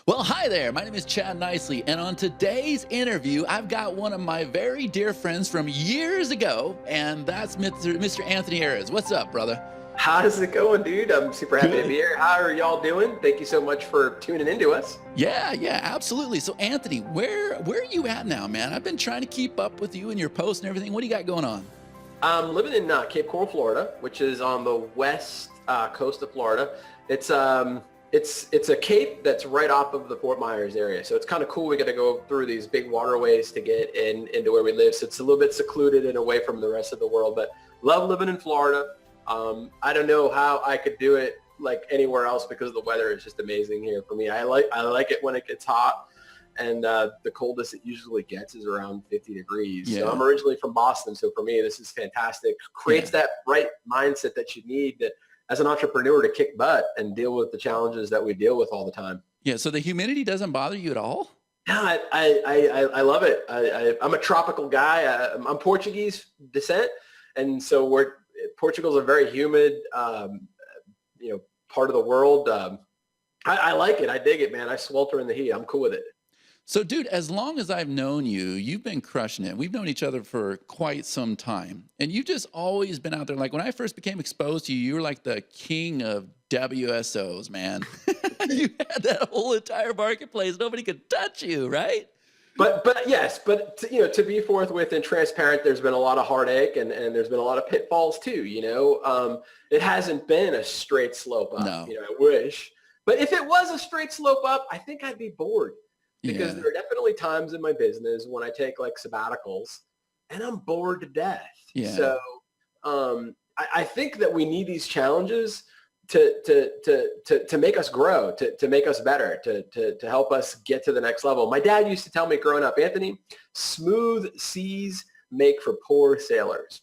Well, hi there. My name is Chad Nicely, and on today's interview, I've got one of my very dear friends from years ago, and that's Mr. Anthony Ayres. What's up, brother? How's it going, dude? I'm super happy to be Good. here. How are y'all doing? Thank you so much for tuning into us. Yeah, absolutely. So, Anthony, where are you at now, man? I've been trying to keep up with you and your posts and everything. What do you got going on? I'm living in Cape Coral, Florida, which is on the west coast of Florida. It's a cape that's right off of the Fort Myers area, so it's kind of cool. We got to go through these big waterways to get into where we live. So it's a little bit secluded and away from the rest of the world, but love living in Florida. I don't know how I could do it like anywhere else because the weather is just amazing here for me. I like it when it gets hot, and the coldest it usually gets is around 50 degrees. Yeah. So I'm originally from Boston, so for me this is fantastic. Creates that right mindset that you need to, as an entrepreneur, to kick butt and deal with the challenges that we deal with all the time. Yeah, so the humidity doesn't bother you at all? No, I love it. I'm a tropical guy. I'm Portuguese descent, and so Portugal's a very humid, part of the world. I like it. I dig it, man. I swelter in the heat. I'm cool with it. So, dude, as long as I've known you, you've been crushing it. We've known each other for quite some time. And you've just always been out there. Like when I first became exposed to you, you were like the king of WSOs, man. You had that whole entire marketplace. Nobody could touch you, right? But to be forthwith and transparent, there's been a lot of heartache and there's been a lot of pitfalls too. It hasn't been a straight slope up. No. I wish. But if it was a straight slope up, I think I'd be bored. Because Yeah. there are definitely times in my business when I take like sabbaticals and I'm bored to death. Yeah. So I think that we need these challenges to make us grow, to make us better, to help us get to the next level. My dad used to tell me growing up, Anthony, smooth seas make for poor sailors.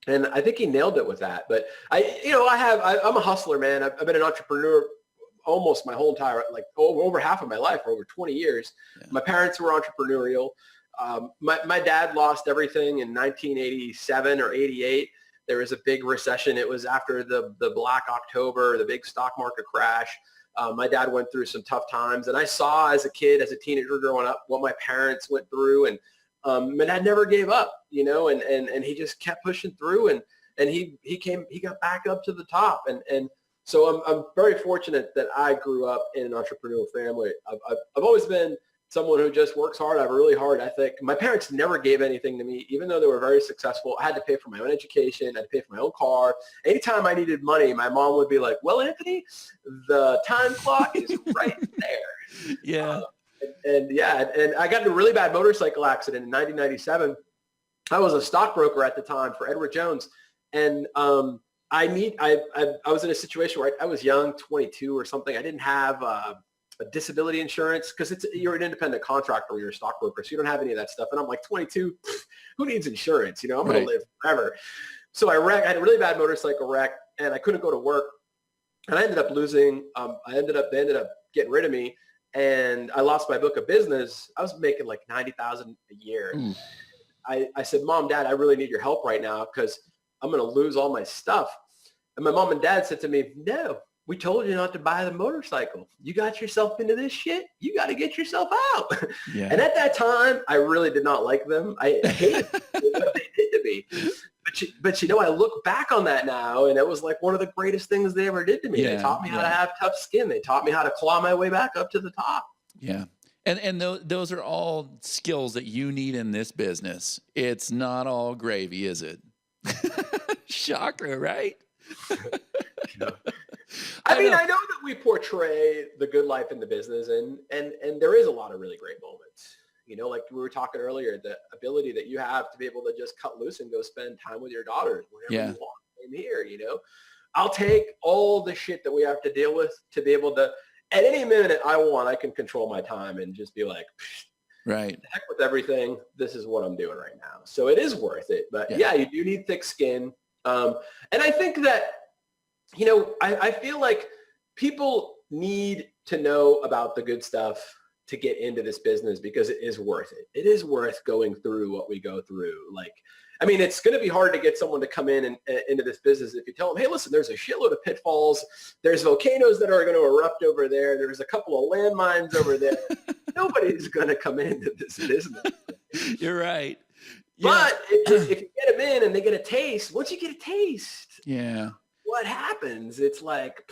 And I think he nailed it with that. But I'm a hustler, man. I've been an entrepreneur almost my whole entire, like over half of my life, for over 20 years. Yeah. My parents were entrepreneurial. My dad lost everything in 1987 or 88. There was a big recession. It was after the Black October, the big stock market crash. My dad went through some tough times, and I saw as a kid, as a teenager growing up, what my parents went through, and my dad never gave up, and he just kept pushing through, and he got back up to the top, and so I'm very fortunate that I grew up in an entrepreneurial family. I've always been someone who just works hard. I have a really hard ethic. My parents never gave anything to me, even though they were very successful. I had to pay for my own education. I had to pay for my own car. Anytime I needed money, my mom would be like, well, Anthony, the time clock is right there. Yeah. And I got in a really bad motorcycle accident in 1997. I was a stockbroker at the time for Edward Jones. And I was in a situation where I was young, 22 or something. I didn't have a disability insurance because you're an independent contractor or you're a stockbroker, so you don't have any of that stuff. And I'm like 22, who needs insurance? I'm going to live forever. So I had a really bad motorcycle wreck, and I couldn't go to work. And I ended up losing. They ended up getting rid of me, and I lost my book of business. I was making like $90,000 a year. Mm. I said, Mom, Dad, I really need your help right now because I'm going to lose all my stuff. And my mom and dad said to me, no, we told you not to buy the motorcycle. You got yourself into this shit. You got to get yourself out. Yeah. And at that time, I really did not like them. I hated what they did to me. But I look back on that now, and it was like one of the greatest things they ever did to me. Yeah, They taught me how to have tough skin. They taught me how to claw my way back up to the top. Yeah. And those are all skills that you need in this business. It's not all gravy, is it? Shocker, right? I mean, I know that we portray the good life in the business, and there is a lot of really great moments. Like we were talking earlier, the ability that you have to be able to just cut loose and go spend time with your daughters whenever you want. I'm here, I'll take all the shit that we have to deal with to be able to, at any minute I want, I can control my time and just be like, right. heck with everything. This is what I'm doing right now. So it is worth it. But yeah you do need thick skin. And I think that, I feel like people need to know about the good stuff to get into this business because it is worth it. It is worth going through what we go through. Like, I mean, it's going to be hard to get someone to come in and into this business if you tell them, hey, listen, there's a shitload of pitfalls. There's volcanoes that are going to erupt over there. There's a couple of landmines over there. Nobody's going to come into this business. You're right. Yeah. But if you get them in and they get a taste, once you get a taste, yeah, what happens? It's like,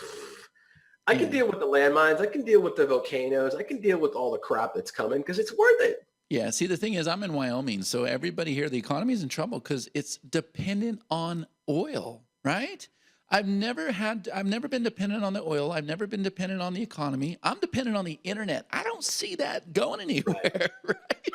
I can deal with the landmines. I can deal with the volcanoes. I can deal with all the crap that's coming because it's worth it. Yeah. See, the thing is, I'm in Wyoming, so everybody here, the economy is in trouble because it's dependent on oil, right? I've never been dependent on the oil. I've never been dependent on the economy. I'm dependent on the internet. I don't see that going anywhere,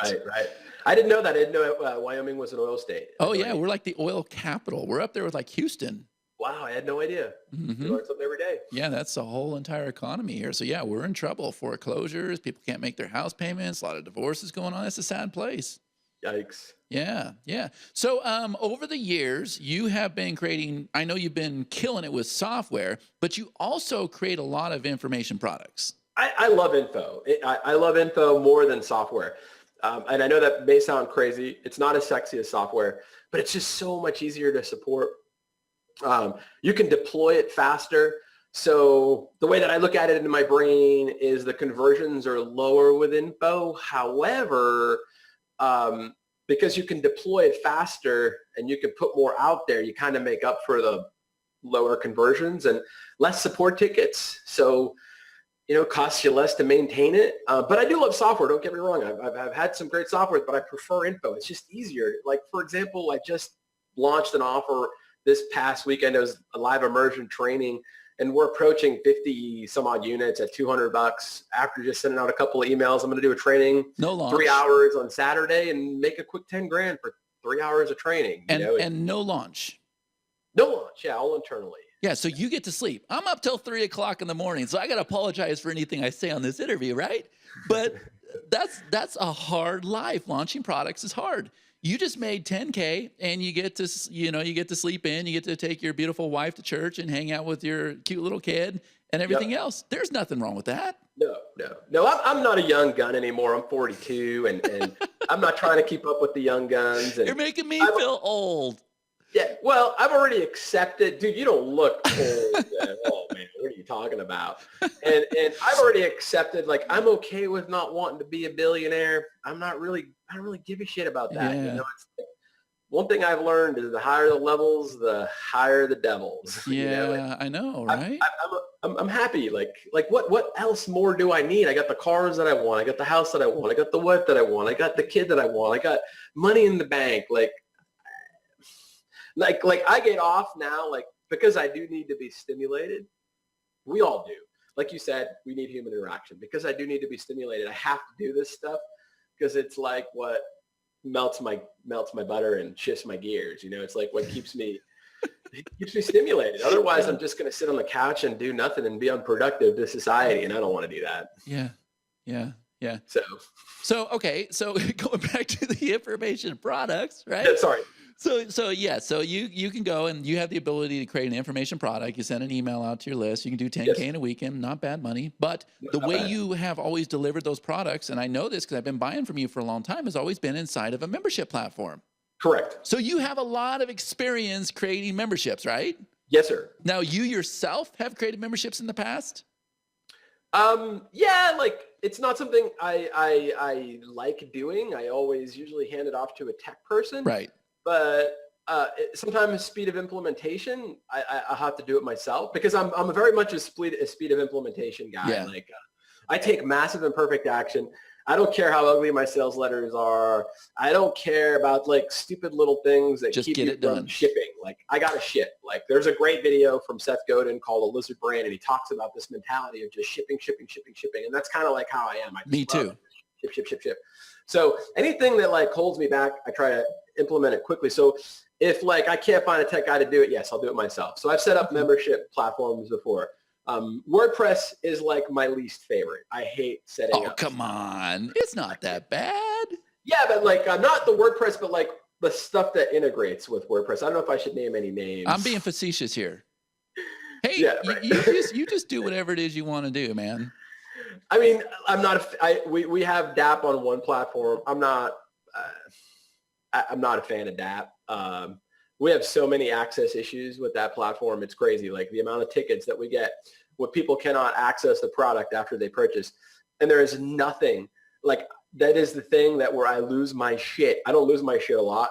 right? Right. I didn't know that. I didn't know Wyoming was an oil state. Oh yeah, we're like the oil capital. We're up there with like Houston. Wow, I had no idea. Mm-hmm. You learn something every day. Yeah, that's the whole entire economy here. So yeah, we're in trouble. Foreclosures, people can't make their house payments, a lot of divorces going on. It's a sad place. Yikes. Yeah, yeah. So over the years, you have been creating, I know you've been killing it with software, but you also create a lot of information products. I love info. I love info more than software. And I know that may sound crazy. It's not as sexy as software, but it's just so much easier to support. You can deploy it faster. So the way that I look at it in my brain is the conversions are lower with info. However, because you can deploy it faster and you can put more out there, you kind of make up for the lower conversions and less support tickets. So, it costs you less to maintain it. But I do love software. Don't get me wrong. I've had some great software, but I prefer info. It's just easier. Like, for example, I just launched an offer this past weekend. It was a live immersion training, and we're approaching 50 some odd units at $200 after just sending out a couple of emails. I'm going to do a training, no launch, 3 hours on Saturday, and make a quick 10 grand for 3 hours of training. And no launch. No launch. Yeah. All internally. Yeah, so you get to sleep. I'm up till 3 o'clock in the morning, so I got to apologize for anything I say on this interview, right? But that's a hard life. Launching products is hard. You just made 10K, and you get to sleep in. You get to take your beautiful wife to church and hang out with your cute little kid and everything else. There's nothing wrong with that. No. I'm not a young gun anymore. I'm 42, and I'm not trying to keep up with the young guns. And you're making me feel old. Yeah, well, I've already accepted, dude, you don't look old at all, man. What are you talking about? And I've already accepted, like, I'm okay with not wanting to be a billionaire. I don't really give a shit about that. Yeah. It's like, one thing I've learned is the higher the levels, the higher the devils. Yeah, I know, right? I'm happy. Like what else more do I need? I got the cars that I want. I got the house that I want. I got the wife that I want. I got the kid that I want. I got money in the bank. Like I get off now, like, because I do need to be stimulated. We all do. Like you said, we need human interaction. Because I do need to be stimulated, I have to do this stuff because it's like what melts my butter and shifts my gears. It's like what keeps me stimulated. Otherwise, I'm just going to sit on the couch and do nothing and be unproductive to society, and I don't want to do that. Yeah. So okay. So going back to the information products, right? Yeah, sorry. So you can go and you have the ability to create an information product. You send an email out to your list. You can do 10K in a weekend, not bad money. But the way you have always delivered those products, and I know this because I've been buying from you for a long time, has always been inside of a membership platform. Correct. So you have a lot of experience creating memberships, right? Yes, sir. Now you yourself have created memberships in the past? Yeah, like it's not something I like doing. I always usually hand it off to a tech person. Right. But sometimes speed of implementation, I have to do it myself because I'm very much a speed of implementation guy. Yeah. Like I take massive imperfect action. I don't care how ugly my sales letters are. I don't care about like stupid little things that just keep get you it from done. shipping. Like I got to ship. Like there's a great video from Seth Godin called A Lizard Brain, and he talks about this mentality of just shipping. And that's kind of like how I am. Me too. Ship. So anything that like holds me back, I try to implement it quickly. So if like I can't find a tech guy to do it, yes, I'll do it myself. So I've set up membership platforms before. WordPress is like my least favorite. I hate setting up. Oh, come on. It's not that bad. Yeah, but like not the WordPress, but like the stuff that integrates with WordPress. I don't know if I should name any names. I'm being facetious here. Hey, Yeah, right. you just do whatever it is you want to do, man. I mean, we have DAP on one platform. I'm not a fan of DAP. We have so many access issues with that platform. It's crazy. Like the amount of tickets that we get when people cannot access the product after they purchase. And there is nothing like that is the thing that where I lose my shit. I don't lose my shit a lot,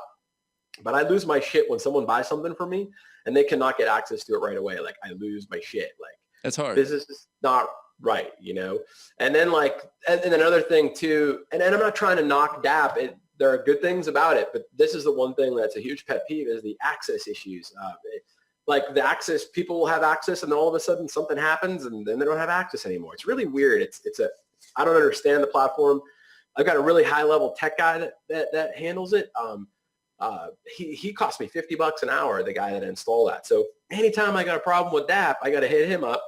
but I lose my shit when someone buys something from me and they cannot get access to it right away. Like I lose my shit. Like That's hard. this is just not right, you know? And then and then another thing too, and I'm not trying to knock DAP. There are good things about it, but this is the one thing that's a huge pet peeve is the access issues. Like the access, people will have access and then all of a sudden something happens and then they don't have access anymore. It's really weird. I don't understand the platform. I've got a really high level tech guy that handles it. He cost me $50 an hour, the guy that installed that. So anytime I got a problem with DAP, I got to hit him up.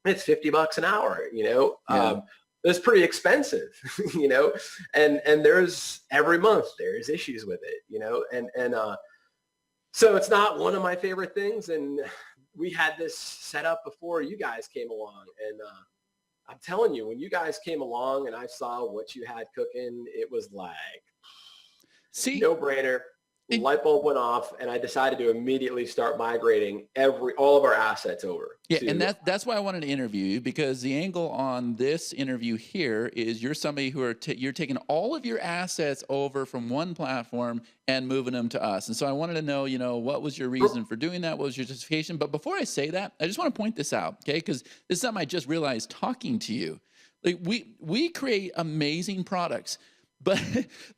It's $50 an hour, you know? Yeah. It's pretty expensive, you know, and there's every month there's issues with it, you know, and so it's not one of my favorite things. And we had this set up before you guys came along, and I'm telling you, when you guys came along and I saw what you had cooking, it was like no brainer. Light bulb went off, and I decided to immediately start migrating all of our assets over. Yeah, and that's why I wanted to interview you, because the angle on this interview here is you're somebody who you're taking all of your assets over from one platform and moving them to us. And so I wanted to know, you know, what was your reason for doing that? What was your justification? But before I say that, I just want to point this out, okay? Because this is something I just realized talking to you. Like we create amazing products. But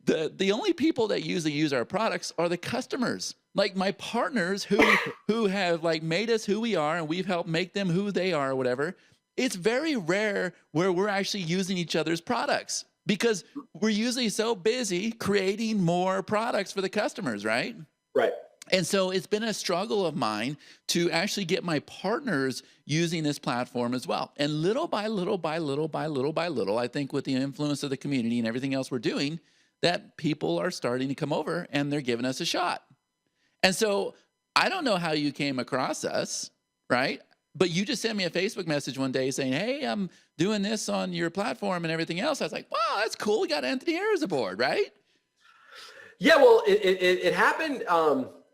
the only people that usually use our products are the customers, like my partners who have like made us who we are and we've helped make them who they are or whatever. It's very rare where we're actually using each other's products because we're usually so busy creating more products for the customers, right? Right. And so it's been a struggle of mine to actually get my partners using this platform as well. And little by little by little by little by little, I think with the influence of the community and everything else we're doing, that people are starting to come over and they're giving us a shot. And so I don't know how you came across us, right? But you just sent me a Facebook message one day saying, hey, I'm doing this on your platform and everything else. I was like, wow, that's cool. We got Anthony Ayers aboard, right? Yeah, well, it happened.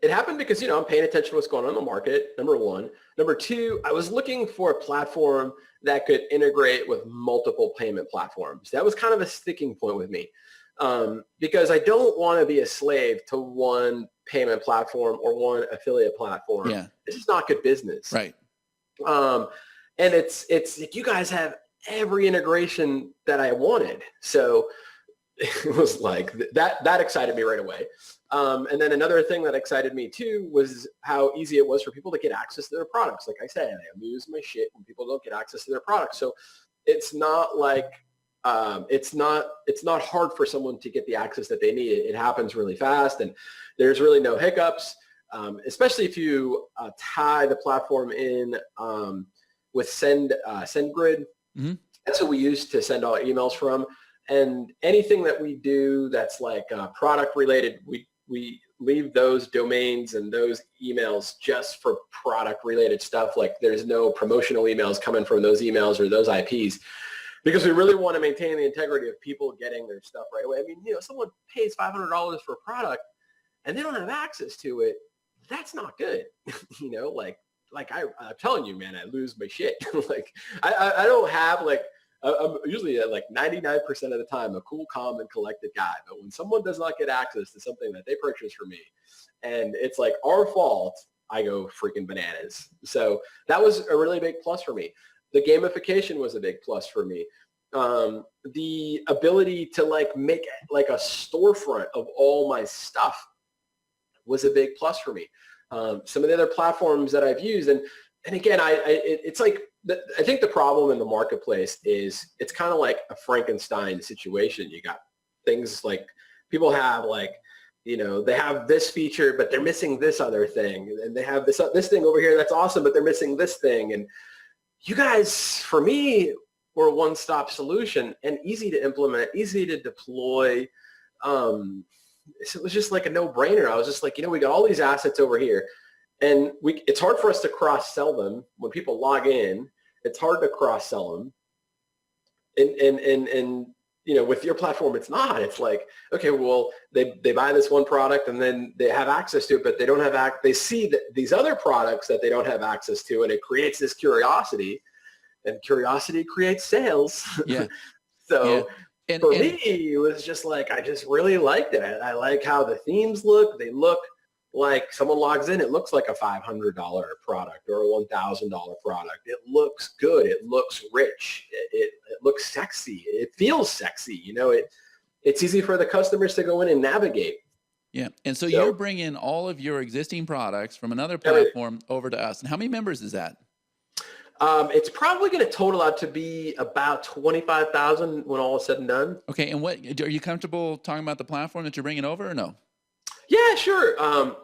It happened because, you know, I'm paying attention to what's going on in the market, number one. Number two, I was looking for a platform that could integrate with multiple payment platforms. That was kind of a sticking point with me because I don't want to be a slave to one payment platform or one affiliate platform. Yeah. This is not good business. Right. And it's you guys have every integration that I wanted. So it was like that excited me right away. And then another thing that excited me too was how easy it was for people to get access to their products. Like I said, I lose my shit when people don't get access to their products. So it's not like it's not hard for someone to get the access that they need. It happens really fast, and there's really no hiccups. Especially if you tie the platform in with SendGrid. Mm-hmm. That's what we use to send all emails from. And anything that we do that's like product related, we leave those domains and those emails just for product related stuff. Like there's no promotional emails coming from those emails or those IPs because we really want to maintain the integrity of people getting their stuff right away. I mean, you know, someone pays $500 for a product and they don't have access to it. That's not good. You know, like I'm telling you, man, I lose my shit. Like I don't have like, I'm usually at like 99% of the time a cool, calm, and collected guy. But when someone does not get access to something that they purchased from me and it's like our fault, I go freaking bananas. So that was a really big plus for me. The gamification was a big plus for me. The ability to like make like a storefront of all my stuff was a big plus for me. Some of the other platforms that I've used, and again, it's like, I think the problem in the marketplace is it's kind of like a Frankenstein situation. You got things like people have like, you know, they have this feature, but they're missing this other thing. And they have this thing over here that's awesome, but they're missing this thing. And you guys, for me, were a one-stop solution and easy to implement, easy to deploy. It was just like a no-brainer. I was just like, you know, we got all these assets over here. And it's hard for us to cross-sell them. When people log in, it's hard to cross-sell them. And with your platform, it's not. It's like, okay, well, they buy this one product and then they have access to it, but they don't have they see that these other products that they don't have access to, and it creates this curiosity, and curiosity creates sales. Yeah. So Yeah. for me, it was just like, I just really liked it. I like how the themes look. They look like someone logs in, it looks like a $500 product or a $1,000 product. It looks good. It looks rich. It looks sexy. It feels sexy. It's easy for the customers to go in and navigate. Yeah. And so you're bringing all of your existing products from another platform over to us. And how many members is that? It's probably going to total out to be about 25,000 when all is said and done. Okay. And are you comfortable talking about the platform that you're bringing over or no? Yeah, sure.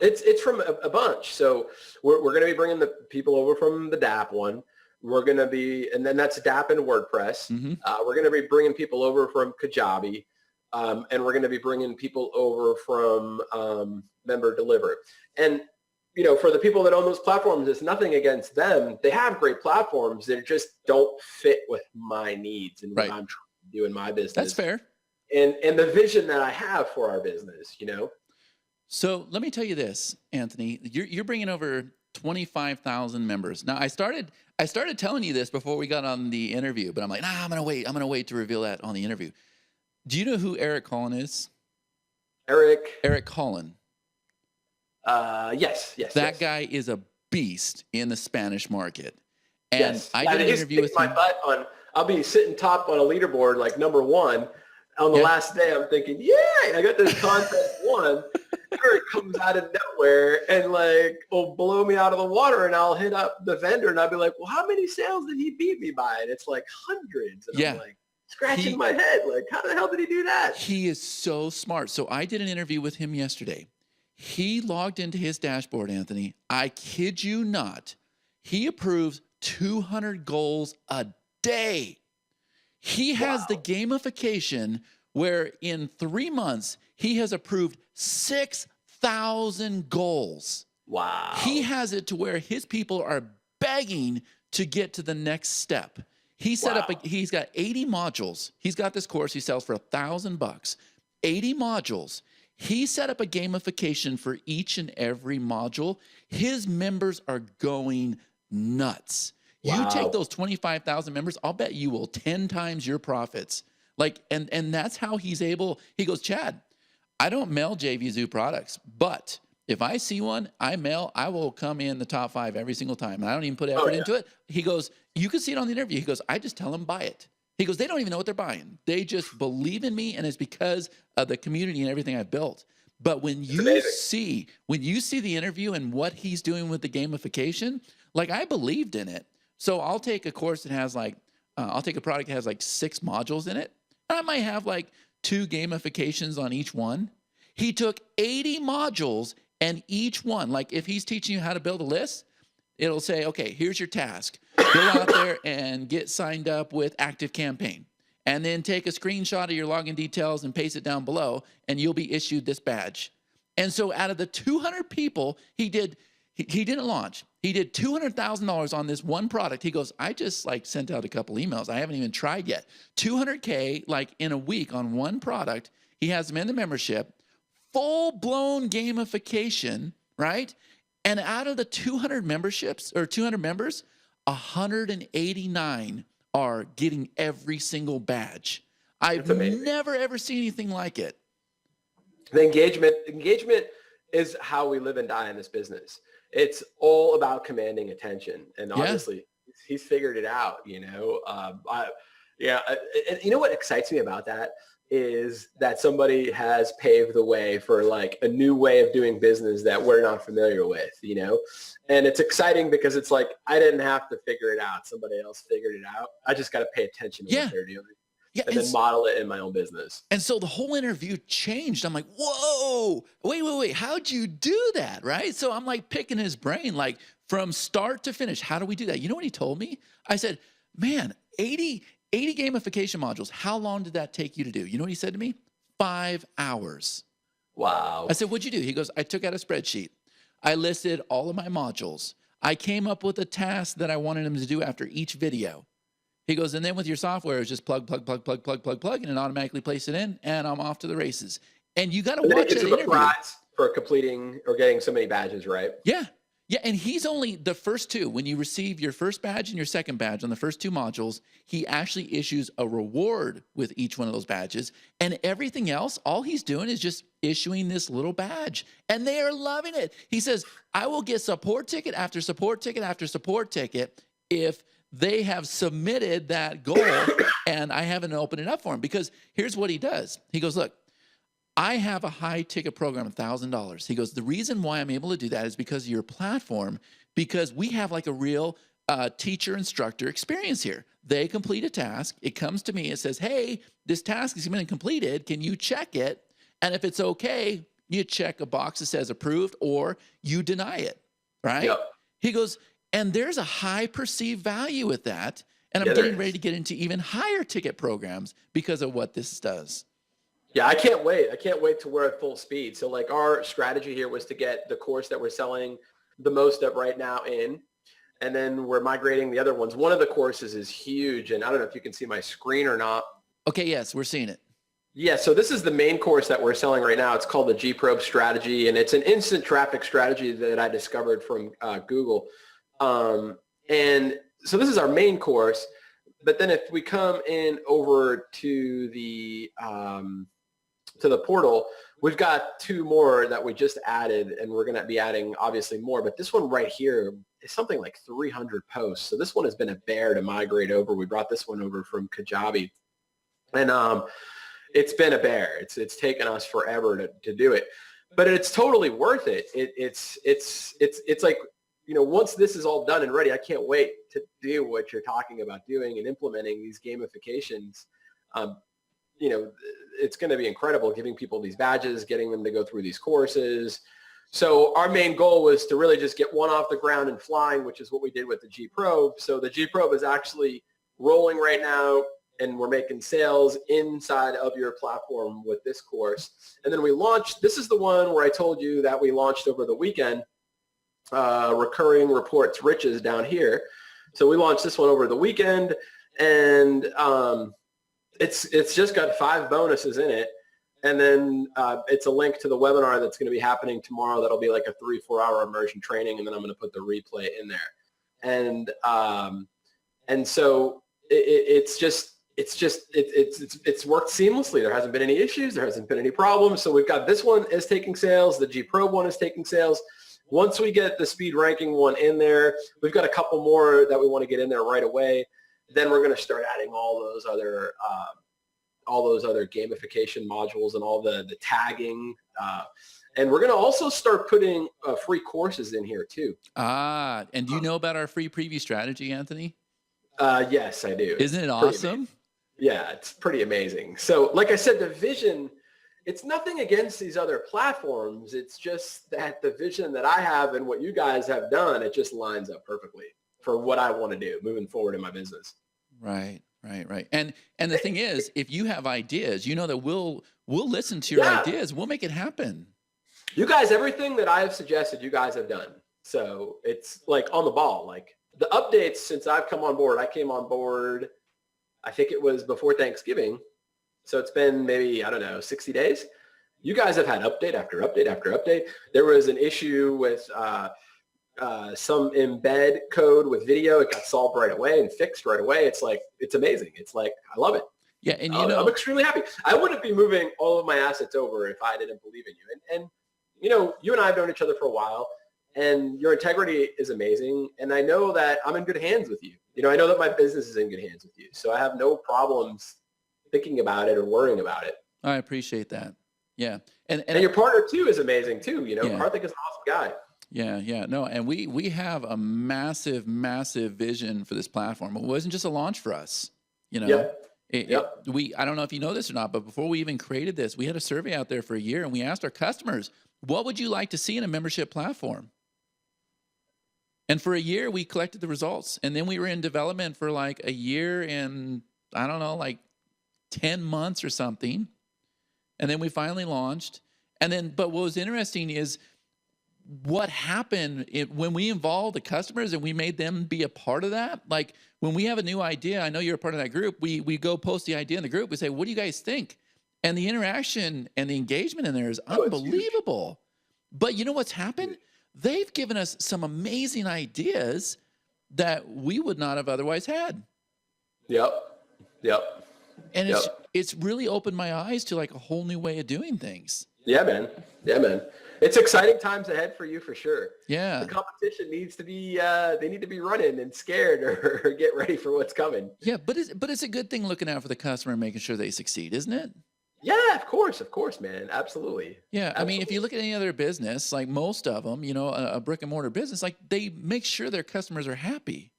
It's from a bunch. So we're going to be bringing the people over from the DAP one. We're going to be, and then that's DAP and WordPress. Mm-hmm. We're going to be bringing people over from Kajabi, and we're going to be bringing people over from Member Deliver. And for the people that own those platforms, it's nothing against them. They have great platforms. They just don't fit with my needs and what I'm trying to do in my business. That's fair. And the vision that I have for our business, So let me tell you this, Anthony, you're bringing over 25,000 members. Now I started telling you this before we got on the interview, but I'm like, I'm going to wait to reveal that on the interview. Do you know who Eric Collin is? Eric Collin. Yes. That guy is a beast in the Spanish market. And I did an interview with him. I'll be sitting top on a leaderboard, like number one. On the last day, I'm thinking, I got this contest won. Eric comes out of nowhere and will blow me out of the water, and I'll hit up the vendor and I'll be like, well, how many sales did he beat me by? And it's like hundreds. And I'm like scratching my head. Like, how the hell did he do that? He is so smart. So I did an interview with him yesterday. He logged into his dashboard, Anthony. I kid you not. He approves 200 goals a day. He has the gamification where in 3 months, he has approved 6,000 goals. Wow. He has it to where his people are begging to get to the next step. He set up, he's got 80 modules. He's got this course he sells for $1,000, 80 modules. He set up a gamification for each and every module. His members are going nuts. Wow. You take those 25,000 members, I'll bet you will 10 times your profits. And that's how he's able. He goes, Chad, I don't mail JVZoo products, but if I see one, I will come in the top 5 every single time. And I don't even put effort into it. He goes, you can see it on the interview. He goes, I just tell them buy it. He goes, they don't even know what they're buying. They just believe in me, and it's because of the community and everything I've built. But when you see the interview and what he's doing with the gamification, I believed in it. So I'll take a course that has I'll take a product that has 6 modules in it. I might have 2 gamifications on each one. He took 80 modules, and each one, if he's teaching you how to build a list, it'll say, okay, here's your task. Go out there and get signed up with ActiveCampaign. And then take a screenshot of your login details and paste it down below, and you'll be issued this badge. And so out of the 200 people he didn't launch. He did $200,000 on this one product. He goes, I just sent out a couple emails. I haven't even tried yet. 200K in a week on one product. He has them in the membership, full-blown gamification, right? And out of the 200 memberships or 200 members, 189 are getting every single badge. I've never ever seen anything like it. The engagement is how we live and die in this business. It's all about commanding attention, and obviously he's figured it out. And you know what excites me about that is that somebody has paved the way for a new way of doing business that we're not familiar with. And it's exciting because it's I didn't have to figure it out. Somebody else figured it out. I just got to pay attention to what they're doing. Yeah, and then model it in my own business. And so the whole interview changed. I'm like, whoa, wait, how'd you do that, right? So I'm picking his brain, from start to finish. How do we do that? You know what he told me? I said, man, 80 gamification modules. How long did that take you to do? You know what he said to me? 5 hours. Wow. I said, what'd you do? He goes, I took out a spreadsheet. I listed all of my modules. I came up with a task that I wanted him to do after each video. He goes, and then with your software, it's just plug, and it automatically places it in, and I'm off to the races. And you got to And then it watch gives that them a interview. prize for completing or getting so many badges, right? Yeah. Yeah. And he's only the first two. When you receive your first badge and your second badge on the first two modules, he actually issues a reward with each one of those badges. And everything else, all he's doing is just issuing this little badge. And they are loving it. He says, I will get support ticket after support ticket after support ticket if they have submitted that goal and I haven't opened it up for him. Because here's what he does. He goes, look, I have a high ticket program, $1,000. He goes, the reason why I'm able to do that is because of your platform, because we have like a real teacher instructor experience here. They complete a task. It comes to me. It says, hey, this task has been completed. Can you check it? And if it's okay, you check a box that says approved or you deny it, right? Yep. He goes, and there's a high perceived value with that. And I'm Yeah, getting ready to get into even higher ticket programs because of what this does. Yeah, I can't wait. I can't wait till we're at full speed. So like our strategy here was to get the course that we're selling the most of right now in, and then we're migrating the other ones. One of the courses is huge, and I don't know if you can see my screen or not. Okay, yes, we're seeing it. Yeah, so this is the main course that we're selling right now. It's called the G-Probe strategy, and it's an instant traffic strategy that I discovered from Google. And so this is our main course, but then if we come in over to the portal, we've got two more that we just added, and we're going to be adding obviously more. But this one right here is something like 300 posts. So this one has been a bear to migrate over. We brought this one over from Kajabi, and it's been a bear. It's taken us forever to do it, but it's totally worth it. It's like, you know, once this is all done and ready, I can't wait to do what you're talking about doing and implementing these gamifications. You know, it's going to be incredible giving people these badges, getting them to go through these courses. So our main goal was to really just get one off the ground and flying, which is what we did with the G-Probe. So the G-Probe is actually rolling right now, and we're making sales inside of your platform with this course. And then we launched, this is the one where I told you that we launched over the weekend, Recurring Reports Riches down here. So we launched this one over the weekend, and it's just got 5 bonuses in it. And then it's a link to the webinar that's going to be happening tomorrow. That'll be like a 3-4 hour immersion training. And then I'm going to put the replay in there. And so it's worked seamlessly. There hasn't been any issues. There hasn't been any problems. So we've got this one is taking sales. The G-Probe one is taking sales. Once we get the speed ranking one in there, we've got a couple more that we want to get in there right away. Then we're going to start adding all those other gamification modules and all the tagging. And we're going to also start putting free courses in here too. And do you know about our free preview strategy, Anthony? Yes, I do. Isn't it awesome? Yeah, it's pretty amazing. So like I said, the vision, it's nothing against these other platforms. It's just that the vision that I have and what you guys have done, it just lines up perfectly for what I want to do moving forward in my business. Right. And the thing is, if you have ideas, you know that we'll listen to your ideas. We'll make it happen. You guys, everything that I have suggested, you guys have done. So it's like on the ball. Like the updates since I've come on board, I came on board, I think it was before Thanksgiving. So it's been maybe, I don't know, 60 days. You guys have had update after update after update. There was an issue with some embed code with video. It got solved right away and fixed right away. It's like, it's amazing. It's like, I love it. Yeah. And I'm extremely happy. I wouldn't be moving all of my assets over if I didn't believe in you. And you know, you and I have known each other for a while, and your integrity is amazing. And I know that I'm in good hands with you. You know, I know that my business is in good hands with you. So I have no problems thinking about it or worrying about it. I appreciate that. Yeah. And your partner too is amazing too. You know, Karthik is an awesome guy. Yeah. No, and we have a massive vision for this platform. It wasn't just a launch for us, you know. I don't know if you know this or not, but before we even created this, we had a survey out there for a year, and we asked our customers, what would you like to see in a membership platform? And for a year, we collected the results, and then we were in development for like a year and I don't know, like 10 months or something. And then we finally launched. And then, but what was interesting is what happened when we involved the customers and we made them be a part of that. Like when we have a new idea, I know you're a part of that group. We go post the idea in the group. We say, what do you guys think? And the interaction and the engagement in there is unbelievable. But you know what's happened? They've given us some amazing ideas that we would not have otherwise had. Yep. And it's really opened my eyes to like a whole new way of doing things. Yeah, man. It's exciting times ahead for you for sure. Yeah. The competition needs to be, they need to be running and scared or get ready for what's coming. Yeah, but it's a good thing looking out for the customer and making sure they succeed, isn't it? Yeah, of course, man. Absolutely. Yeah. I mean, if you look at any other business, like most of them, a brick and mortar business, like they make sure their customers are happy.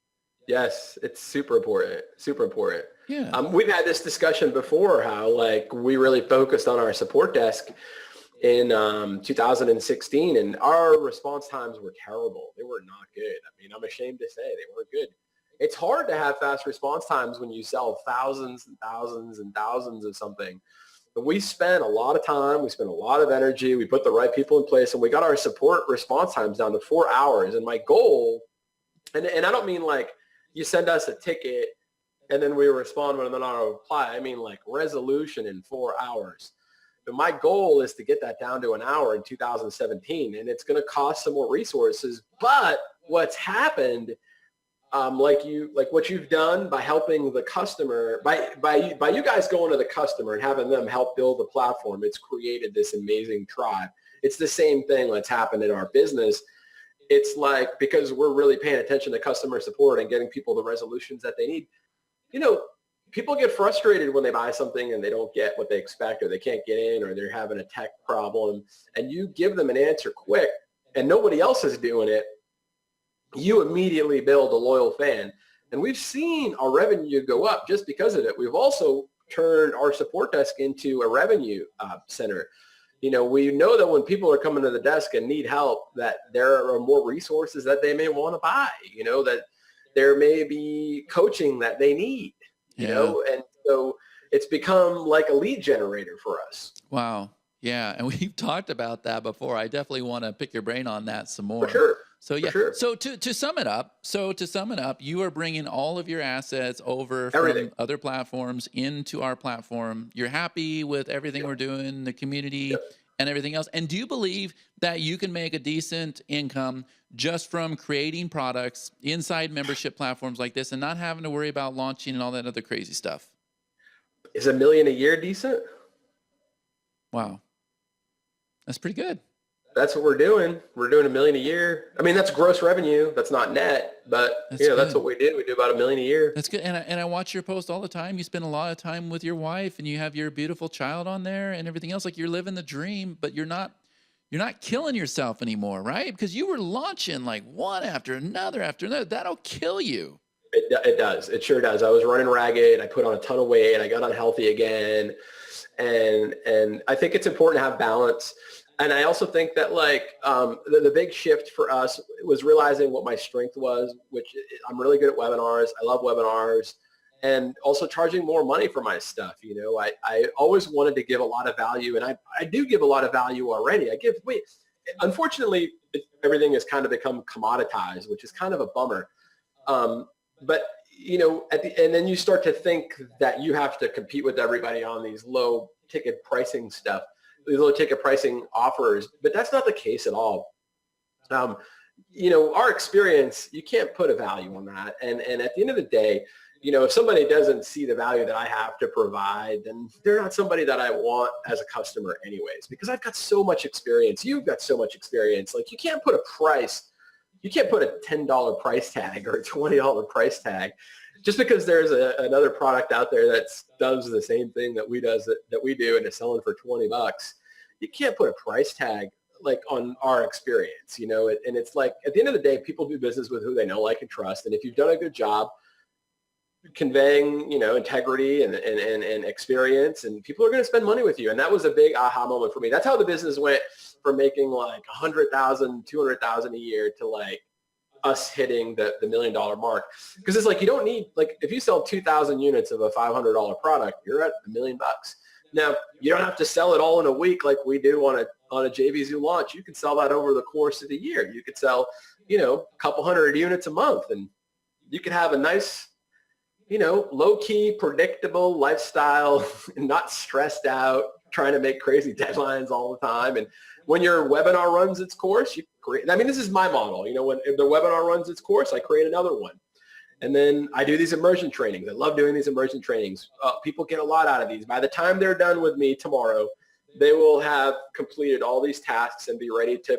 Yes, it's super important. Yeah. We've had this discussion before how like we really focused on our support desk in 2016 and our response times were terrible. They were not good. I mean, I'm ashamed to say they weren't good. It's hard to have fast response times when you sell thousands and thousands and thousands of something. But we spent a lot of time, we spent a lot of energy, we put the right people in place, and we got our support response times down to 4 hours. And my goal, and I don't mean like you send us a ticket and then we respond with an auto reply. I mean like resolution in 4 hours. But my goal is to get that down to an hour in 2017, and it's going to cost some more resources. But what's happened, like what you've done by helping the customer, by you guys going to the customer and having them help build the platform, it's created this amazing tribe. It's the same thing that's happened in our business. It's like because we're really paying attention to customer support and getting people the resolutions that they need. People get frustrated when they buy something and they don't get what they expect or they can't get in or they're having a tech problem, and you give them an answer quick and nobody else is doing it. You immediately build a loyal fan. And we've seen our revenue go up just because of it. We've also turned our support desk into a revenue center. We know that when people are coming to the desk and need help, that there are more resources that they may want to buy, that there may be coaching that they need. And so it's become like a lead generator for us. Wow. Yeah. And we've talked about that before. I definitely want to pick your brain on that some more. For sure. So yeah. Sure. So to sum it up, you are bringing all of your assets over Everything. from other platforms into our platform. You're happy with everything we're doing, the community and everything else. And do you believe that you can make a decent income just from creating products inside membership platforms like this and not having to worry about launching and all that other crazy stuff? Is $1 million a year decent? Wow. That's pretty good. That's what we're doing. We're doing $1 million a year. I mean, that's gross revenue. That's not net, but that's what we do. We do about $1 million a year. That's good. And I watch your post all the time. You spend a lot of time with your wife and you have your beautiful child on there and everything else. Like you're living the dream, but you're not killing yourself anymore, right? Because you were launching like one after another after another. That'll kill you. It does. It sure does. I was running ragged. I put on a ton of weight. I got unhealthy again. And I think it's important to have balance. And I also think that the big shift for us was realizing what my strength was, which I'm really good at webinars. I love webinars, and also charging more money for my stuff. I always wanted to give a lot of value, and I do give a lot of value already. Unfortunately, everything has kind of become commoditized, which is kind of a bummer. But and then you start to think that you have to compete with everybody on these low ticket pricing stuff. Low ticket pricing offers, but that's not the case at all. Our experience, you can't put a value on that. And at the end of the day, if somebody doesn't see the value that I have to provide, then they're not somebody that I want as a customer anyways, because I've got so much experience. You've got so much experience. Like you can't put a $10 price tag or a $20 price tag just because there's another product out there that does the same thing that we do and is selling for $20. You can't put a price tag like on our experience, and it's like at the end of the day, people do business with who they know, like, and trust. And if you've done a good job conveying, integrity and experience, and people are going to spend money with you. And that was a big aha moment for me. That's how the business went from making like 100,000, 200,000 a year to like us hitting the $1 million mark. Because it's like, you don't need, like, if you sell 2,000 units of a $500 product, you're at $1 million. Now, you don't have to sell it all in a week like we do on on a JVZoo launch, you can sell that over the course of the year. You could sell, a couple hundred units a month, and you could have a nice, low-key, predictable lifestyle and not stressed out, trying to make crazy deadlines all the time. And when your webinar runs its course, you create, this is my model. When if the webinar runs its course, I create another one. And then I do these immersion trainings. I love doing these immersion trainings. People get a lot out of these. By the time they're done with me tomorrow, they will have completed all these tasks and be ready to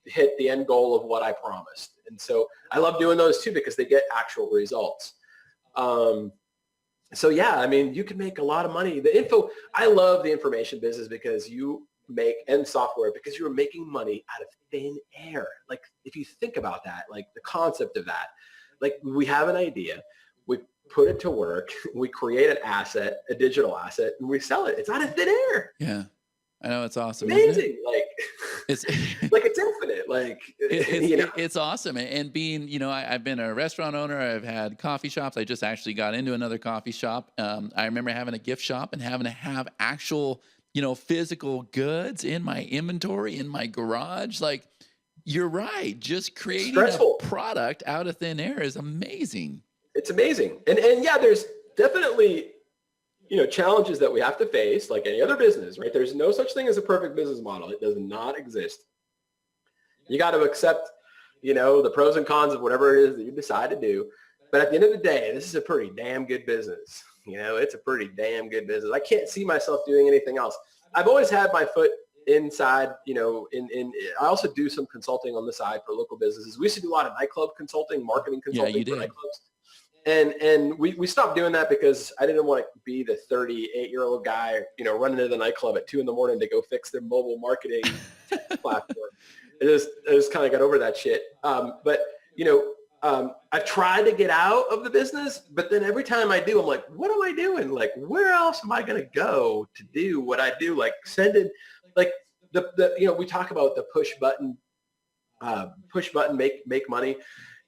hit the end goal of what I promised. And so I love doing those too because they get actual results. So yeah, you can make a lot of money. I love the information business because and software, because you're making money out of thin air. Like if you think about that, like the concept of that, like we have an idea, we put it to work, we create an asset, a digital asset, and we sell it. It's out of thin air. Yeah. I know, it's awesome. Amazing. Like it's like it's infinite. Like it's awesome. And being, I've been a restaurant owner. I've had coffee shops. I just actually got into another coffee shop. I remember having a gift shop and having to have actual, physical goods in my inventory, in my garage. Like, you're right. Just creating a product out of thin air is amazing. It's amazing. And yeah, there's definitely, challenges that we have to face like any other business, right? There's no such thing as a perfect business model. It does not exist. You got to accept, the pros and cons of whatever it is that you decide to do. But at the end of the day, this is a pretty damn good business. It's a pretty damn good business. I can't see myself doing anything else. I've always had my foot inside, I also do some consulting on the side for local businesses. We used to do a lot of nightclub consulting, marketing consulting for nightclubs. And we stopped doing that because I didn't want to be the 38-year-old guy, running to the nightclub at 2 a.m. to go fix their mobile marketing platform. I just kind of got over that shit. But I've tried to get out of the business, but then every time I do, I'm like, what am I doing? Like, where else am I going to go to do what I do? Like sending, like we talk about the push button, make money.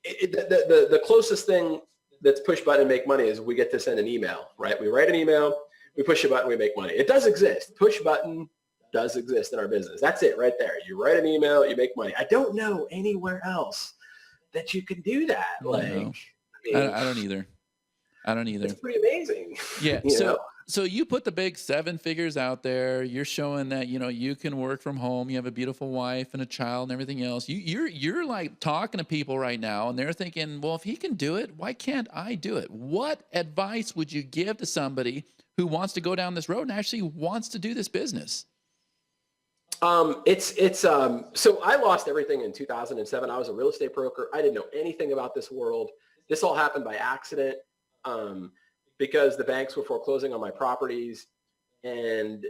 The closest thing that's push button make money is we get to send an email, right? We write an email, we push a button, we make money. It does exist. Push button does exist in our business. That's it right there. You write an email, you make money. I don't know anywhere else that you can do that. I don't either. It's pretty amazing. Yeah. So you put the big 7 figures out there. You're showing that, you can work from home. You have a beautiful wife and a child and everything else. You're like talking to people right now and they're thinking, well, if he can do it, why can't I do it? What advice would you give to somebody who wants to go down this road and actually wants to do this business? So I lost everything in 2007. I was a real estate broker. I didn't know anything about this world. This all happened by accident. Because the banks were foreclosing on my properties, and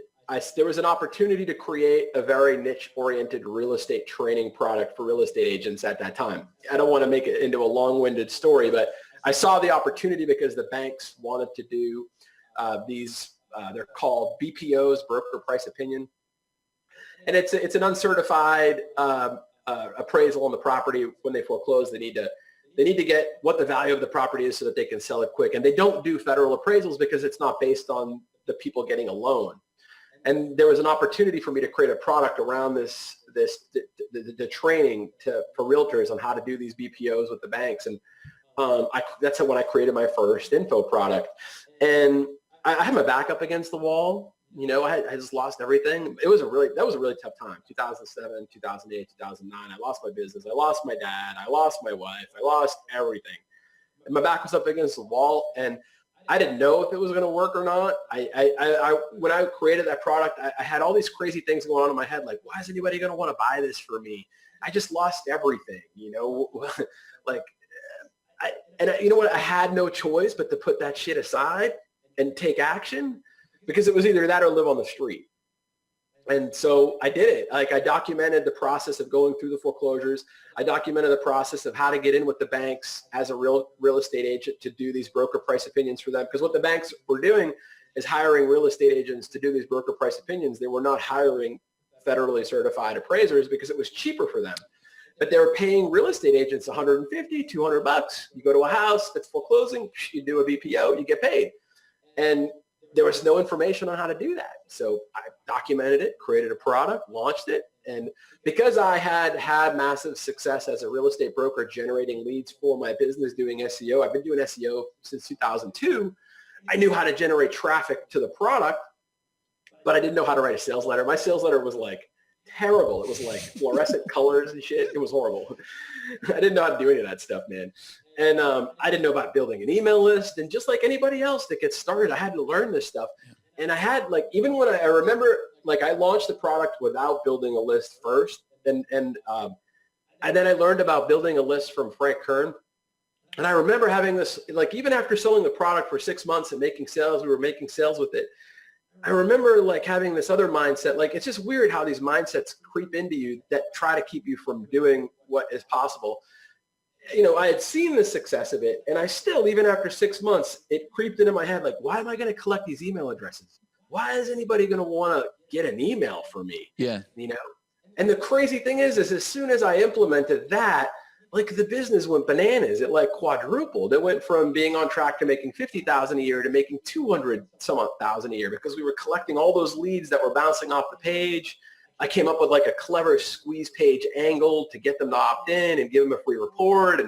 there was an opportunity to create a very niche-oriented real estate training product for real estate agents at that time. I don't want to make it into a long-winded story, but I saw the opportunity because the banks wanted to do these, they're called BPOs, broker price opinion. And it's an uncertified appraisal on the property. When they foreclose, they need to get what the value of the property is so that they can sell it quick. And they don't do federal appraisals because it's not based on the people getting a loan. And there was an opportunity for me to create a product around the training for realtors on how to do these BPOs with the banks. And that's when I created my first info product. And I had my back up against the wall. I just lost everything. That was a really tough time. 2007, 2008, 2009. I lost my business. I lost my dad. I lost my wife. I lost everything. And my back was up against the wall, and I didn't know if it was going to work or not. When I created that product, I had all these crazy things going on in my head. Like, why is anybody going to want to buy this for me? I just lost everything, like, you know what? I had no choice but to put that shit aside and take action. Because it was either that or live on the street. And so I did it. Like, I documented the process of going through the foreclosures. I documented the process of how to get in with the banks as a real estate agent to do these broker price opinions for them. Because what the banks were doing is hiring real estate agents to do these broker price opinions. They were not hiring federally certified appraisers because it was cheaper for them. But they were paying real estate agents $150, $200. You go to a house that's foreclosing, you do a BPO, you get paid. And there was no information on how to do that. So I documented it, created a product, launched it, And because I had had massive success as a real estate broker generating leads for my business doing SEO, I've been doing SEO since 2002. I knew how to generate traffic to the product, but I didn't know how to write a sales letter. My sales letter was like terrible. It was like fluorescent colors and shit. It was horrible. I didn't know how to do any of that stuff, man. And I didn't know about building an email list. And just like anybody else that gets started, I had to learn this stuff. And I had like, even when I remember, like I launched the product without building a list first. And then I learned about building a list from Frank Kern. And I remember having this, like even after selling the product for 6 months and making sales, we were making sales with it. I remember like having this other mindset, like it's just weird how these mindsets creep into you that try to keep you from doing what is possible. You know, I had seen the success of it, and I still, even after 6 months, it creeped into my head, like, why am I going to collect these email addresses? Why is anybody going to want to get an email from me? Yeah. You know? And the crazy thing is as soon as I implemented that, like the business went bananas. It like quadrupled. It went from being on track to making 50,000 a year to making 200 some odd thousand a year because we were collecting all those leads that were bouncing off the page. I came up with like a clever squeeze page angle to get them to opt in and give them a free report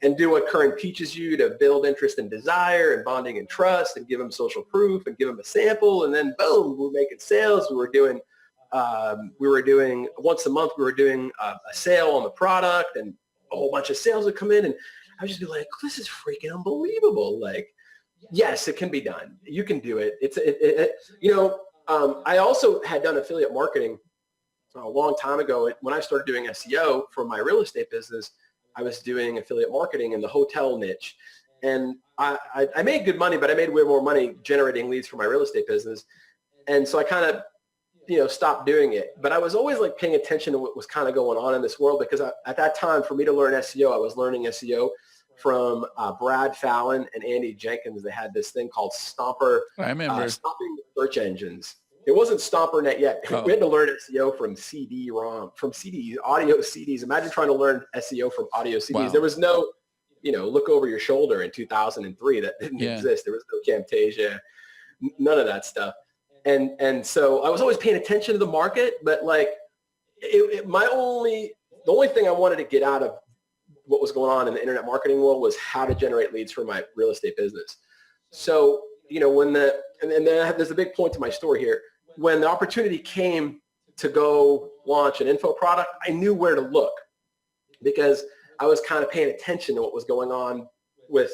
and do what Current teaches you to build interest and desire and bonding and trust and give them social proof and give them a sample. And then boom, we're making sales. We were doing once a month, we were doing a sale on the product and a whole bunch of sales would come in. And I would just be like, this is freaking unbelievable. Like, yes, it can be done. You can do it. I also had done affiliate marketing a long time ago. When I started doing SEO for my real estate business, I was doing affiliate marketing in the hotel niche. And I made good money, but I made way more money generating leads for my real estate business. And so I kind of, stopped doing it. But I was always like paying attention to what was kind of going on in this world because at that time, for me to learn SEO, I was learning SEO from Brad Fallon and Andy Jenkins. They had this thing called Stomper. I remember. Stomping search engines. It wasn't StomperNet yet. Oh. We had to learn SEO from CD-ROM, from CDs, audio CDs. Imagine trying to learn SEO from audio CDs. Wow. There was no, look over your shoulder in 2003. That didn't exist. There was no Camtasia, none of that stuff. And so I was always paying attention to the market, but like the only thing I wanted to get out of what was going on in the internet marketing world was how to generate leads for my real estate business. So, and then there's a big point to my story here. When the opportunity came to go launch an info product, I knew where to look because I was kind of paying attention to what was going on with,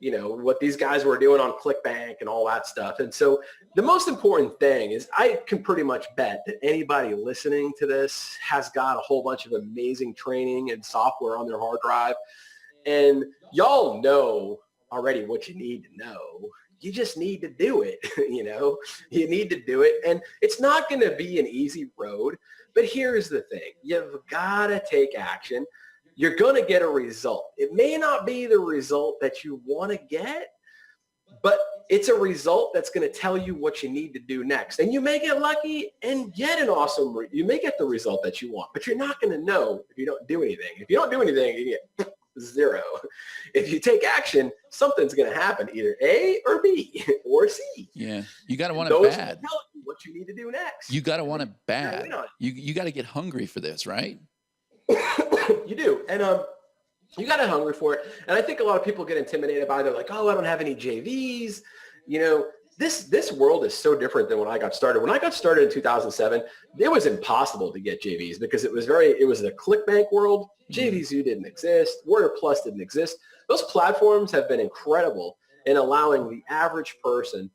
what these guys were doing on ClickBank and all that stuff. And so the most important thing is I can pretty much bet that anybody listening to this has got a whole bunch of amazing training and software on their hard drive. And y'all know already what you need to know. You just need to do it. You need to do it. And it's not going to be an easy road. But here's the thing. You've got to take action. You're going to get a result. It may not be the result that you want to get, but it's a result that's going to tell you what you need to do next. And you may get lucky and get you may get the result that you want, but you're not going to know if you don't do anything. If you don't do anything, you get zero. If you take action, something's going to happen, either A or B or C. Yeah. You got to want it bad. Tell you what you need to do next. You got to want it bad. You got to get hungry for this, right? You do. And you got to hungry for it. And I think a lot of people get intimidated by it. They're like, oh, I don't have any JVs. This world is so different than when I got started. When I got started in 2007, it was impossible to get JVs because it was the ClickBank world. JVZoo didn't exist. Warner Plus didn't exist. Those platforms have been incredible in allowing the average person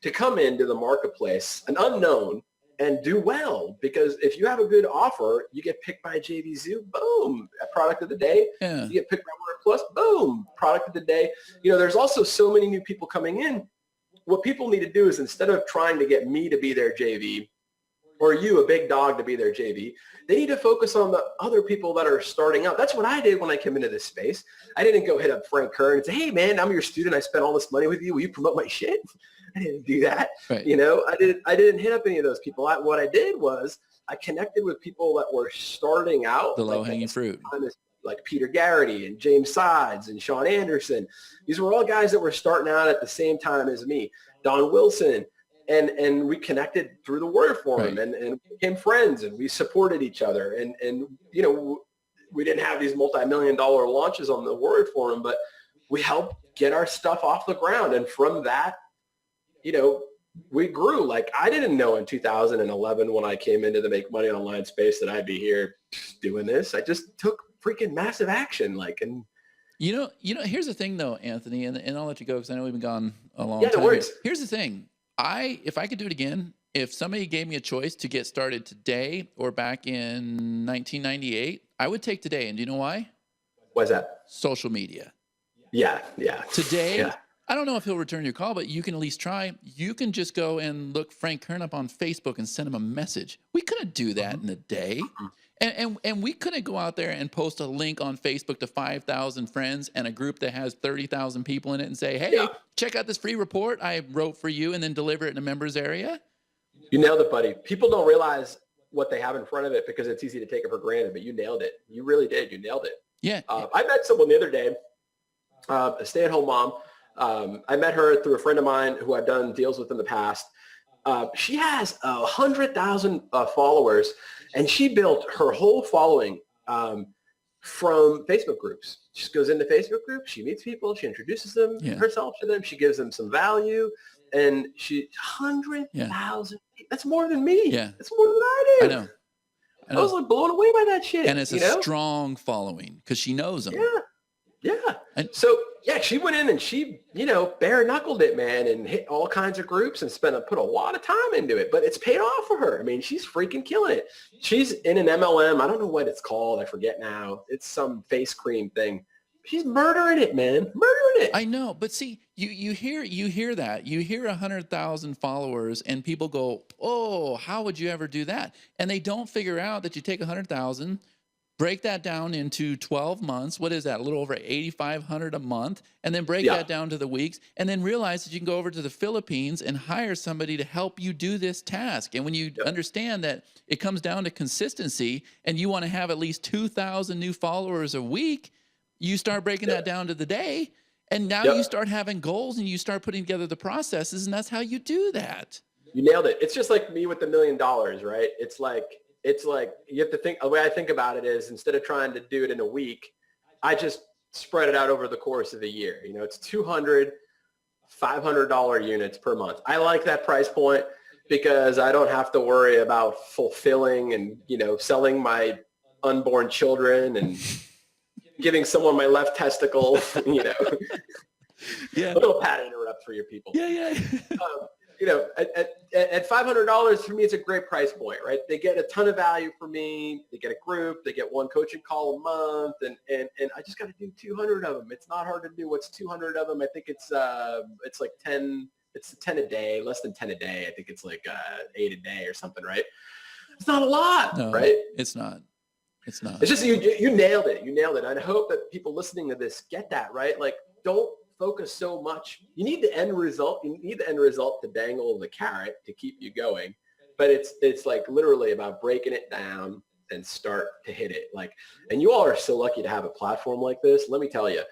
to come into the marketplace, an unknown, and do well, because if you have a good offer, you get picked by JVZoo, boom, a product of the day. Yeah. You get picked by Warner Plus, boom, product of the day. There's also so many new people coming in. What people need to do is instead of trying to get me to be their JV or you, a big dog, to be their JV, they need to focus on the other people that are starting out. That's what I did when I came into this space. I didn't go hit up Frank Kern and say, hey, man, I'm your student. I spent all this money with you. Will you promote my shit? I didn't do that. Right. I didn't hit up any of those people. What I did was I connected with people that were starting out. The low-hanging fruit. Like Peter Garrity and James Sides and Sean Anderson. These were all guys that were starting out at the same time as me. Don Wilson. and we connected through the Warrior Forum, Right. and became friends, and we supported each other. And we didn't have these multi-million-dollar launches on the Warrior Forum, but we helped get our stuff off the ground. And from that, we grew. Like, I didn't know in 2011 when I came into the Make Money Online space that I'd be here doing this. I just took freaking massive action. Here's the thing though, Anthony, and I'll let you go because I know we've been gone a long Yeah, no time here. worries. Here's the thing. If I could do it again, if somebody gave me a choice to get started today or back in 1998, I would take today. And do you know why? Why's that? Social media. Yeah. Today, Yeah. I don't know if he'll return your call, but you can at least try. You can just go and look Frank Kern up on Facebook and send him a message. We couldn't do that in a day. And we couldn't go out there and post a link on Facebook to 5,000 friends and a group that has 30,000 people in it and say, hey, check out this free report I wrote for you, and then deliver it in a members area. You nailed it, buddy. People don't realize what they have in front of it because it's easy to take it for granted, but you nailed it. You really did. You nailed it. Yeah. I met someone the other day, a stay-at-home mom. I met her through a friend of mine who I've done deals with in the past. She has 100,000 followers, and she built her whole following from Facebook groups. She just goes into Facebook groups, she meets people, she introduces them herself to them, she gives them some value, and 100,000. That's more than me. Yeah. That's more than I do. I know. I was like blown away by that shit. And it's a strong following because she knows them. Yeah. And so she went in and she, bare knuckled it, man, and hit all kinds of groups and put a lot of time into it, but it's paid off for her. I mean, she's freaking killing it. She's in an MLM. I don't know what it's called. I forget now. It's some face cream thing. She's murdering it, man. Murdering it. I know, but see, you hear that. You hear 100,000 followers and people go, "Oh, how would you ever do that?" And they don't figure out that you take 100,000, break that down into 12 months. What is that? A little over 8,500 a month, and then break that down to the weeks, and then realize that you can go over to the Philippines and hire somebody to help you do this task. And when you understand that it comes down to consistency, and you want to have at least 2,000 new followers a week, you start breaking that down to the day, and now you start having goals, and you start putting together the processes, and that's how you do that. You nailed it. It's just like me with the $1 million, right? It's like you have to think, the way I think about it is, instead of trying to do it in a week, I just spread it out over the course of a year. It's $200, $500 units per month. I like that price point because I don't have to worry about fulfilling and, selling my unborn children and giving someone my left testicle, Yeah. A little pat interrupt for your people. Yeah. At $500 for me, it's a great price point, right? They get a ton of value for me. They get a group. They get one coaching call a month, and I just got to do 200 of them. It's not hard to do. What's 200 of them? I think it's like 10. It's 10 a day, less than 10 a day. I think it's like 8 a day or something, right? It's not a lot, right? It's not. It's not. It's just you nailed it. You nailed it. I hope that people listening to this get that, right? Like, don't focus so much. You need the end result. You need the end result to dangle the carrot to keep you going. But it's like literally about breaking it down and start to hit it. And you all are so lucky to have a platform like this. Let me tell you,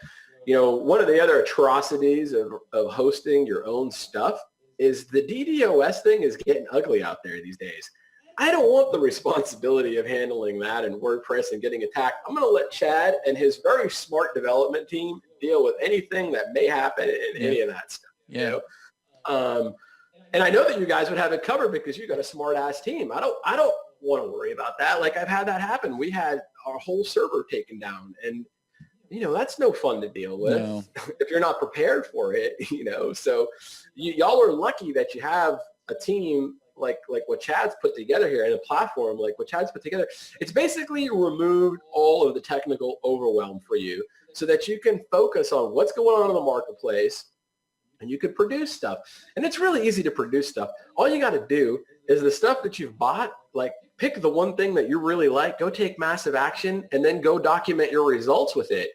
one of the other atrocities of hosting your own stuff is the DDoS thing is getting ugly out there these days. I don't want the responsibility of handling that in WordPress and getting attacked. I'm going to let Chad and his very smart development team deal with anything that may happen in any of that stuff. And I know that you guys would have it covered because you got a smart ass team. I don't want to worry about that. Like, I've had that happen. We had our whole server taken down, and that's no fun to deal with if you're not prepared for it. So y'all are lucky that you have a team like what Chad's put together here, and a platform like what Chad's put together. It's basically removed all of the technical overwhelm for you so that you can focus on what's going on in the marketplace, and you can produce stuff. And it's really easy to produce stuff. All you got to do is the stuff that you've bought, pick the one thing that you really like, go take massive action, and then go document your results with it.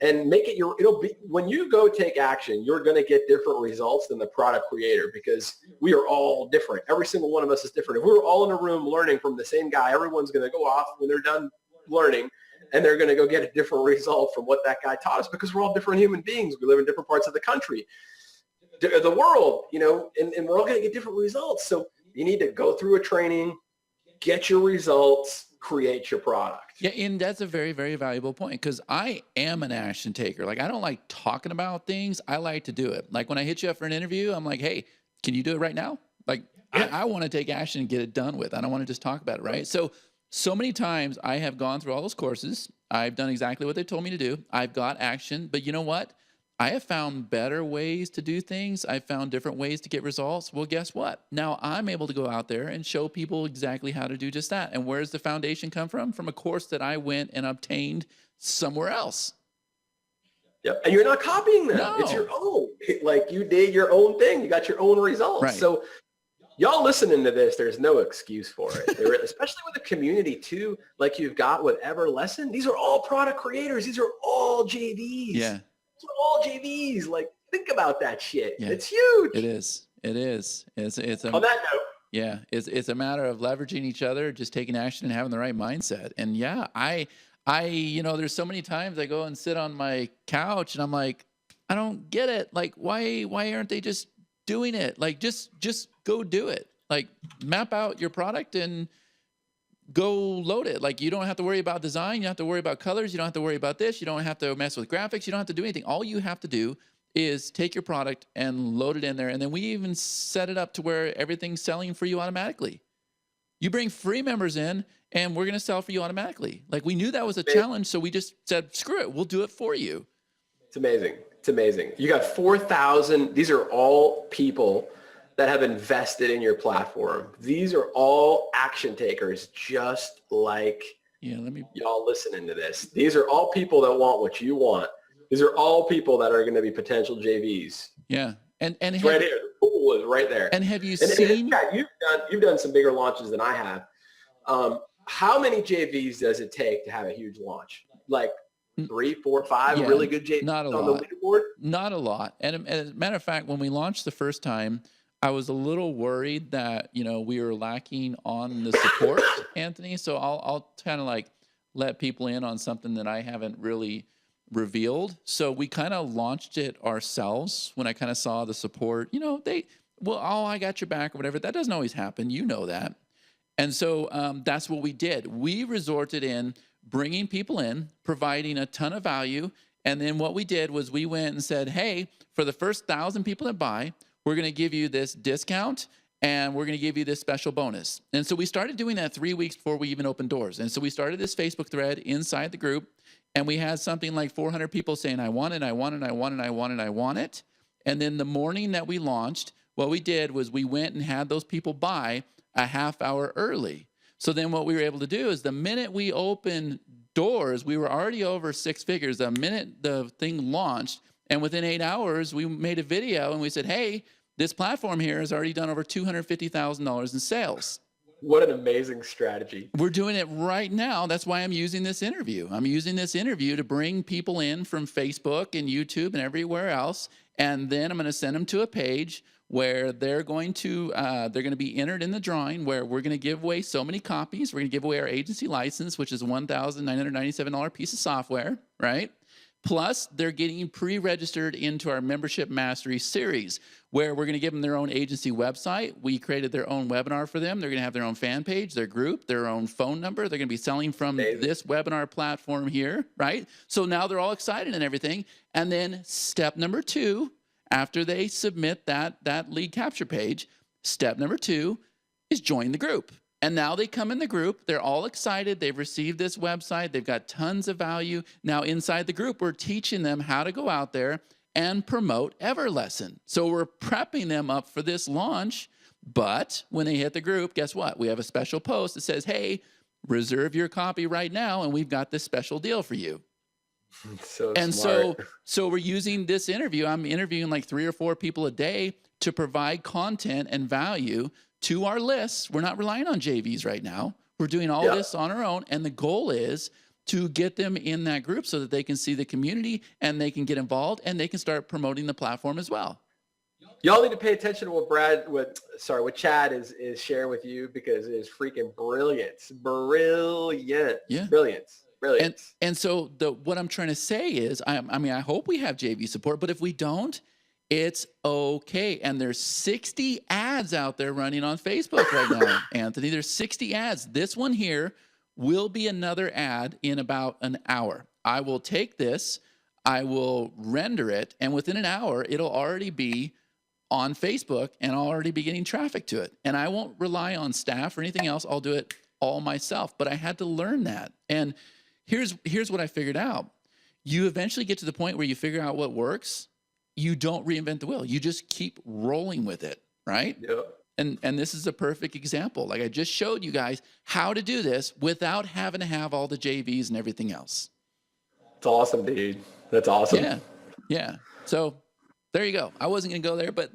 And make it it'll be, when you go take action, you're going to get different results than the product creator, because we are all different. Every single one of us is different. If we were all in a room learning from the same guy, everyone's going to go off when they're done learning, and they're going to go get a different result from what that guy taught us, because we're all different human beings. We live in different parts of the country. the world, you know, and we're all going to get different results. So you need to go through a training, get your results, create your product. Yeah, and that's a very, very valuable point because I am an action taker. Like I don't like talking about things. I like to do it. Like when I hit you up for an interview, I'm like, hey, can you do it right now? Like I want to take action and get it done with. I don't want to just talk about it, right? So many times I have gone through all those courses. I've done exactly what they told me to do. I've got action, but you know what? I have found better ways to do things. I've found different ways to get results. Well, guess what? Now I'm able to go out there and show people exactly how to do just that. And where's the foundation come from? From a course that I went and obtained somewhere else. Yep. And you're not copying them. No. It's your own. Like you did your own thing. You got your own results. Right. So y'all listening to this, there's no excuse for it. Especially with the community too, like you've got with EverLesson. These are all product creators. These are all JVs. Yeah. These are all JVs. Like think about that shit. Yeah. It's huge. It is. It is. It's on that note. Yeah. It's a matter of leveraging each other, just taking action and having the right mindset. And yeah, I, you know, there's so many times I go and sit on my couch and I'm like, I don't get it. Like, why aren't they just doing it? Like, just go do it. Like, map out your product and go load it. Like, you don't have to worry about design. You don't have to worry about colors. You don't have to worry about this. You don't have to mess with graphics. You don't have to do anything. All you have to do is take your product and load it in there. And then we even set it up to where everything's selling for you automatically. You bring free members in and we're going to sell for you automatically. Like, we knew that was a challenge. So we just said, screw it. We'll do it for you. It's amazing. It's amazing. You got 4,000. These are all people that have invested in your platform. These are all action takers, just like y'all listening to this. These are all people that want what you want. These are all people that are going to be potential JVs. Yeah. And it's right here. The pool is right there. And have you seen? You've done some bigger launches than I have. How many JVs does it take to have a huge launch? Like 3, 4, 5 really good JVs on the leaderboard? Not a lot. And as a matter of fact, when we launched the first time, I was a little worried that, you know, we were lacking on the support, Anthony. So I'll kind of like let people in on something that I haven't really revealed. So we kind of launched it ourselves when I kind of saw the support, you know, I got your back or whatever. That doesn't always happen. You know that. And so that's what we did. We resorted in bringing people in, providing a ton of value. And then what we did was we went and said, hey, for the first 1,000 people that buy, we're going to give you this discount and we're going to give you this special bonus. And so we started doing that 3 weeks before we even opened doors. And so we started this Facebook thread inside the group and we had something like 400 people saying, I want it, I want it, I want it, I want it, I want it. And then the morning that we launched, what we did was we went and had those people buy a half hour early. So then what we were able to do is the minute we opened doors, we were already over 6 figures. The minute the thing launched, and within 8 hours, we made a video and we said, hey, this platform here has already done over $250,000 in sales. What an amazing strategy. We're doing it right now. That's why I'm using this interview. I'm using this interview to bring people in from Facebook and YouTube and everywhere else. And then I'm going to send them to a page where they're going to be entered in the drawing where we're going to give away so many copies. We're going to give away our agency license, which is a $1,997 piece of software, right? Plus, they're getting pre-registered into our Membership Mastery series, where we're going to give them their own agency website. We created their own webinar for them. They're going to have their own fan page, their group, their own phone number. They're going to be selling from this webinar platform here, right? So now they're all excited and everything. And then step number 2, after they submit that lead capture page, step number 2 is join the group. And now they come in the group. They're all excited. They've received this website. They've got tons of value. Now inside the group, we're teaching them how to go out there and promote EverLesson. So we're prepping them up for this launch. But when they hit the group, guess what? We have a special post that says, hey, reserve your copy right now, and we've got this special deal for you. So we're using this interview. I'm interviewing like 3 or 4 people a day to provide content and value to our lists. We're not relying on JVs right now. We're doing all this on our own. And the goal is to get them in that group so that they can see the community and they can get involved and they can start promoting the platform as well. Y'all need to pay attention to what Chad is sharing with you, because it is freaking brilliant. Brilliant. Yeah. Brilliant. And so what I'm trying to say is, I hope we have JV support, but if we don't, It's okay. And there's 60 ads out there running on Facebook right now, Anthony. There's 60 ads. This one here will be another ad in about an hour. I will take this, I will render it, and within an hour, it'll already be on Facebook and I'll already be getting traffic to it. And I won't rely on staff or anything else. I'll do it all myself. But I had to learn that. And here's what I figured out. You eventually get to the point where you figure out what works. You don't reinvent the wheel. You just keep rolling with it, right? Yep. And this is a perfect example. Like I just showed you guys how to do this without having to have all the JVs and everything else. It's awesome, dude. That's awesome. Yeah. Yeah. So there you go. I wasn't going to go there, but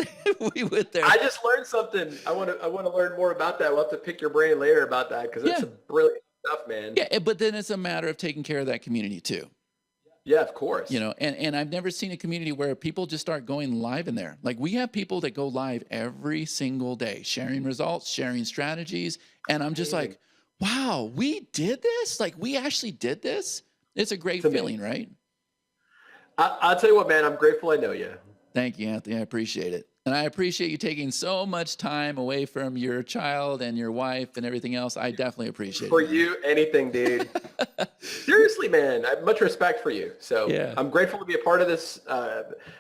we went there. I just learned something. I want to learn more about that. We'll have to pick your brain later about that because it's brilliant stuff, man. Yeah, but then it's a matter of taking care of that community too. Yeah, of course. You know, and I've never seen a community where people just start going live in there. Like we have people that go live every single day, sharing results, sharing strategies. And I'm just like, wow, we did this? Like we actually did this? It's a great feeling, right? I'll tell you what, man, I'm grateful I know you. Thank you, Anthony. I appreciate it. And I appreciate you taking so much time away from your child and your wife and everything else. I definitely appreciate it. For you, anything, dude. Seriously, man. I have much respect for you. So yeah. I'm grateful to be a part of this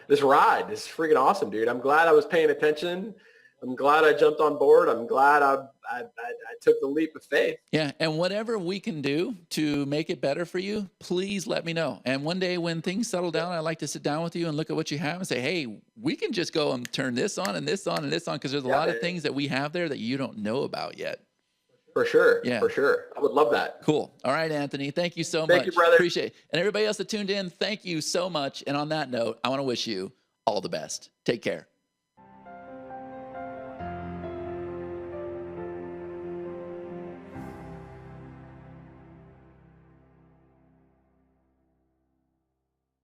this ride. This is freaking awesome, dude. I'm glad I was paying attention. I'm glad I jumped on board. I'm glad I took the leap of faith. Yeah, and whatever we can do to make it better for you, please let me know. And one day when things settle down, I'd like to sit down with you and look at what you have and say, hey, we can just go and turn this on and this on and this on, because there's a lot of things that we have there that you don't know about yet. For sure. Yeah. For sure. I would love that. Cool. All right, Anthony. Thank you so much. Thank you, brother. Appreciate it. And everybody else that tuned in, thank you so much. And on that note, I want to wish you all the best. Take care.